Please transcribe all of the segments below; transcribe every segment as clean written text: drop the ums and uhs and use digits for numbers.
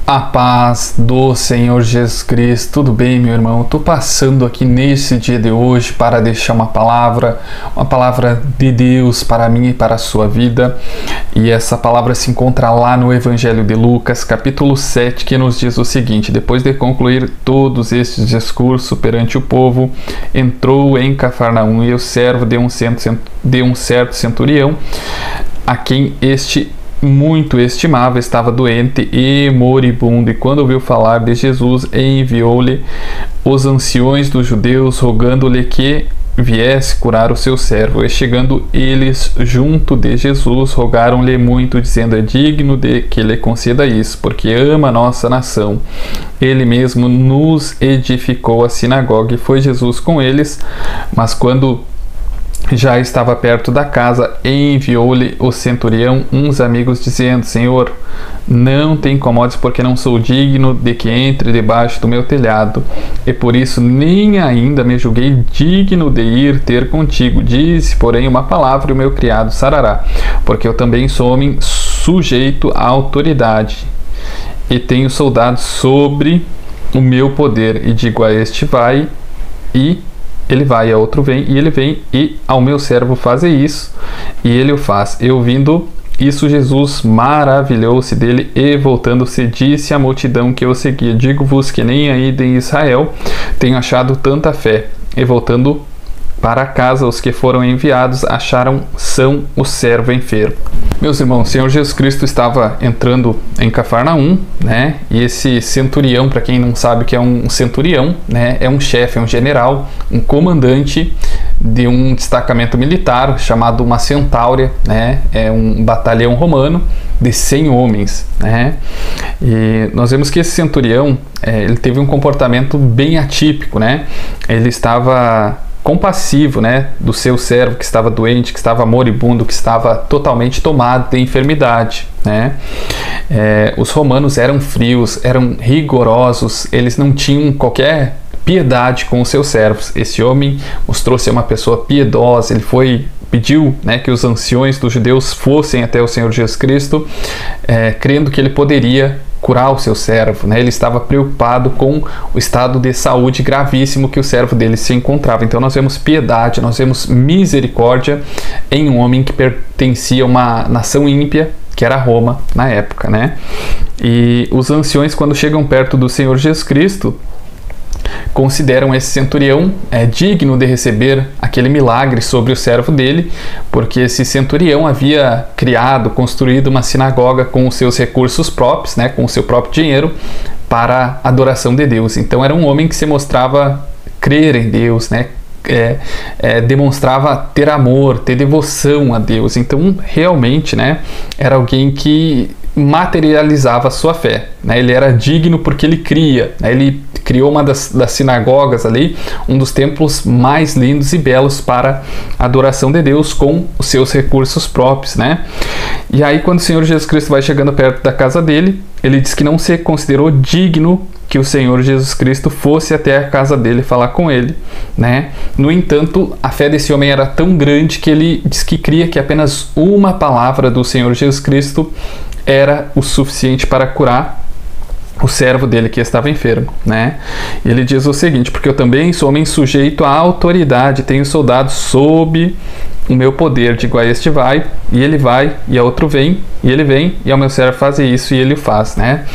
A paz do Senhor Jesus Cristo. Tudo bem, meu irmão? Estou passando aqui nesse dia de hoje para deixar uma palavra de Deus para mim e para a sua vida. E essa palavra se encontra lá no Evangelho de Lucas, capítulo 7, que nos diz o seguinte: depois de concluir todos estes discursos perante o povo, entrou em Cafarnaum, e o servo de um certo centurião, a quem este muito estimava, estava doente e moribundo, e quando ouviu falar de Jesus, enviou-lhe os anciões dos judeus, rogando-lhe que viesse curar o seu servo. E chegando eles junto de Jesus, rogaram-lhe muito, dizendo: é digno de que lhe conceda isso, porque ama a nossa nação. Ele mesmo nos edificou a sinagoga. E foi Jesus com eles, mas quando já estava perto da casa, enviou-lhe o centurião uns amigos, dizendo: Senhor, não te incomodes, porque não sou digno de que entre debaixo do meu telhado, e por isso nem ainda me julguei digno de ir ter contigo. Disse, porém, uma palavra, e o meu criado sarará, porque eu também sou homem sujeito à autoridade, e tenho soldados sobre o meu poder, e digo a este: vai, e ele vai, a outro vem, e ele vem, e ao meu servo faze isso, e ele o faz. E ouvindo isso, Jesus maravilhou-se dele, e voltando-se, disse à multidão que o seguia: digo-vos que nem aí em Israel tenho achado tanta fé. E voltando para casa, os que foram enviados acharam são o servo enfermo. Meus irmãos, o Senhor Jesus Cristo estava entrando em Cafarnaum, né? E esse centurião, para quem não sabe o que é um centurião, né? É um chefe, é um general, um comandante de um destacamento militar chamado uma centáurea, né? É um batalhão romano de 100 homens, né? E nós vemos que esse centurião, ele teve um comportamento bem atípico, né? Ele estava compassivo, né, do seu servo que estava doente, que estava moribundo, que estava totalmente tomado de enfermidade, né? Os romanos eram frios, eram rigorosos, eles não tinham qualquer piedade com os seus servos. Esse homem mostrou ser uma pessoa piedosa. Ele pediu, né, que os anciões dos judeus fossem até o Senhor Jesus Cristo, crendo que ele poderia curar o seu servo, né? Ele estava preocupado com o estado de saúde gravíssimo que o servo dele se encontrava. Então nós vemos piedade, nós vemos misericórdia em um homem que pertencia a uma nação ímpia, que era Roma na época, né? E os anciões, quando chegam perto do Senhor Jesus Cristo, consideram esse centurião digno de receber aquele milagre sobre o servo dele, porque esse centurião havia construído uma sinagoga com os seus recursos próprios, né, com o seu próprio dinheiro, para a adoração de Deus. Então era um homem que se mostrava crer em Deus, né, demonstrava ter amor, ter devoção a Deus. Então realmente, né, era alguém que materializava a sua fé, né? Ele era digno porque ele cria, né? Ele criou uma das sinagogas ali, um dos templos mais lindos e belos para a adoração de Deus com os seus recursos próprios, né? E aí, quando o Senhor Jesus Cristo vai chegando perto da casa dele, ele diz que não se considerou digno que o Senhor Jesus Cristo fosse até a casa dele falar com ele, né? No entanto, a fé desse homem era tão grande que ele diz que cria que apenas uma palavra do Senhor Jesus Cristo era o suficiente para curar o servo dele que estava enfermo, né? E ele diz o seguinte: porque eu também sou homem sujeito à autoridade, tenho soldados sob o meu poder, digo a este vai, e ele vai, e a outro vem, e ele vem, e ao meu servo faz isso, e ele o faz, né?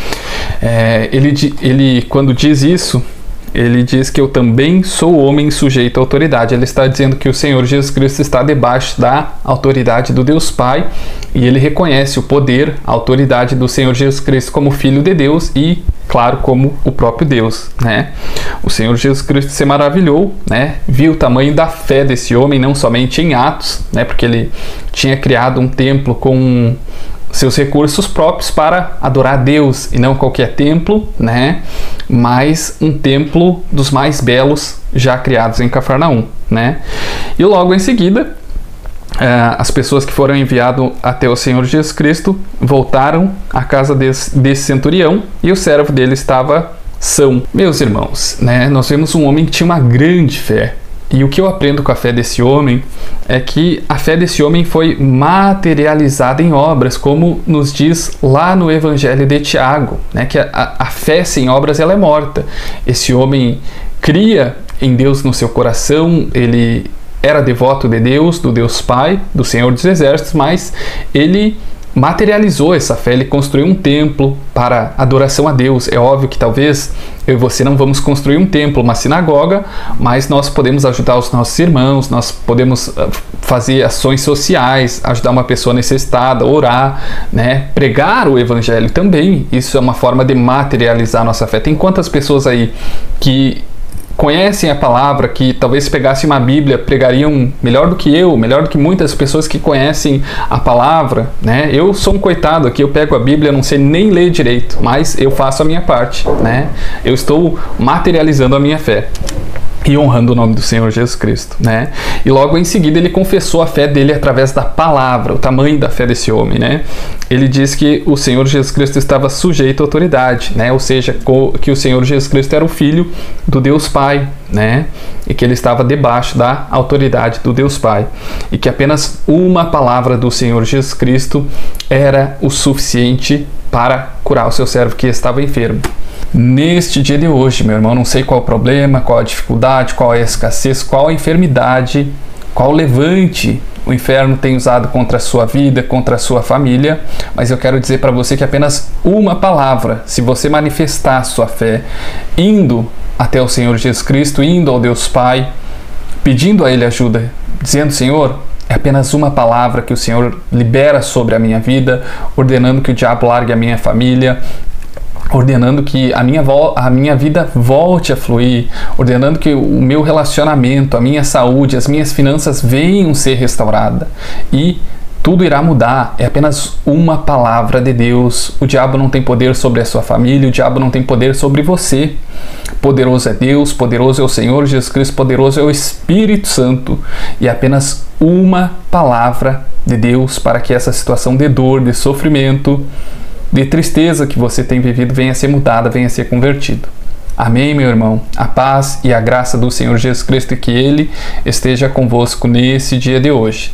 Ele quando diz isso, ele diz que eu também sou homem sujeito à autoridade. Ele está dizendo que o Senhor Jesus Cristo está debaixo da autoridade do Deus Pai, e ele reconhece o poder, a autoridade do Senhor Jesus Cristo como Filho de Deus e, claro, como o próprio Deus, né? O Senhor Jesus Cristo se maravilhou, né? Viu o tamanho da fé desse homem, não somente em Atos, né? Porque ele tinha criado um templo com seus recursos próprios para adorar a Deus, e não qualquer templo, né? Mas um templo dos mais belos já criados em Cafarnaum, né? E logo em seguida, as pessoas que foram enviadas até o Senhor Jesus Cristo voltaram à casa desse centurião, e o servo dele estava são. Meus irmãos, né? Nós vemos um homem que tinha uma grande fé, E o que eu aprendo com a fé desse homem é que a fé desse homem foi materializada em obras, como nos diz lá no Evangelho de Tiago, né? Que a fé sem obras ela é morta. Esse homem cria em Deus no seu coração, ele era devoto de Deus, do Deus Pai, do Senhor dos Exércitos, mas ele materializou essa fé, ele construiu um templo para adoração a Deus. É óbvio que talvez eu e você não vamos construir um templo, uma sinagoga, mas nós podemos ajudar os nossos irmãos, nós podemos fazer ações sociais, ajudar uma pessoa necessitada, orar, né? Pregar o Evangelho também. Isso é uma forma de materializar a nossa fé. Tem quantas pessoas aí que conhecem a palavra, que talvez se pegassem uma Bíblia, pregariam melhor do que eu, melhor do que muitas pessoas que conhecem a palavra, né? Eu sou um coitado aqui, eu pego a Bíblia, não sei nem ler direito, mas eu faço a minha parte, né? Eu estou materializando a minha fé e honrando o nome do Senhor Jesus Cristo, né? E logo em seguida ele confessou a fé dele através da palavra, o tamanho da fé desse homem, né? Ele diz que o Senhor Jesus Cristo estava sujeito à autoridade, né? Ou seja, que o Senhor Jesus Cristo era o Filho do Deus Pai, né? E que ele estava debaixo da autoridade do Deus Pai. E que apenas uma palavra do Senhor Jesus Cristo era o suficiente para curar o seu servo que estava enfermo. Neste dia de hoje, meu irmão, não sei qual o problema, qual a dificuldade, qual a escassez, qual a enfermidade, qual o levante o inferno tem usado contra a sua vida, contra a sua família, mas eu quero dizer para você que apenas uma palavra, se você manifestar a sua fé, indo até o Senhor Jesus Cristo, indo ao Deus Pai, pedindo a Ele ajuda, dizendo: Senhor, é apenas uma palavra que o Senhor libera sobre a minha vida, ordenando que o diabo largue a minha família, ordenando que a minha vida volte a fluir, ordenando que o meu relacionamento, a minha saúde, as minhas finanças venham ser restauradas. E tudo irá mudar. É apenas uma palavra de Deus. O diabo não tem poder sobre a sua família, o diabo não tem poder sobre você. Poderoso é Deus, poderoso é o Senhor Jesus Cristo, poderoso é o Espírito Santo. E é apenas uma palavra de Deus para que essa situação de dor, de sofrimento, de tristeza que você tem vivido venha a ser mudada, venha a ser convertido. Amém, meu irmão? A paz e a graça do Senhor Jesus Cristo e que Ele esteja convosco nesse dia de hoje.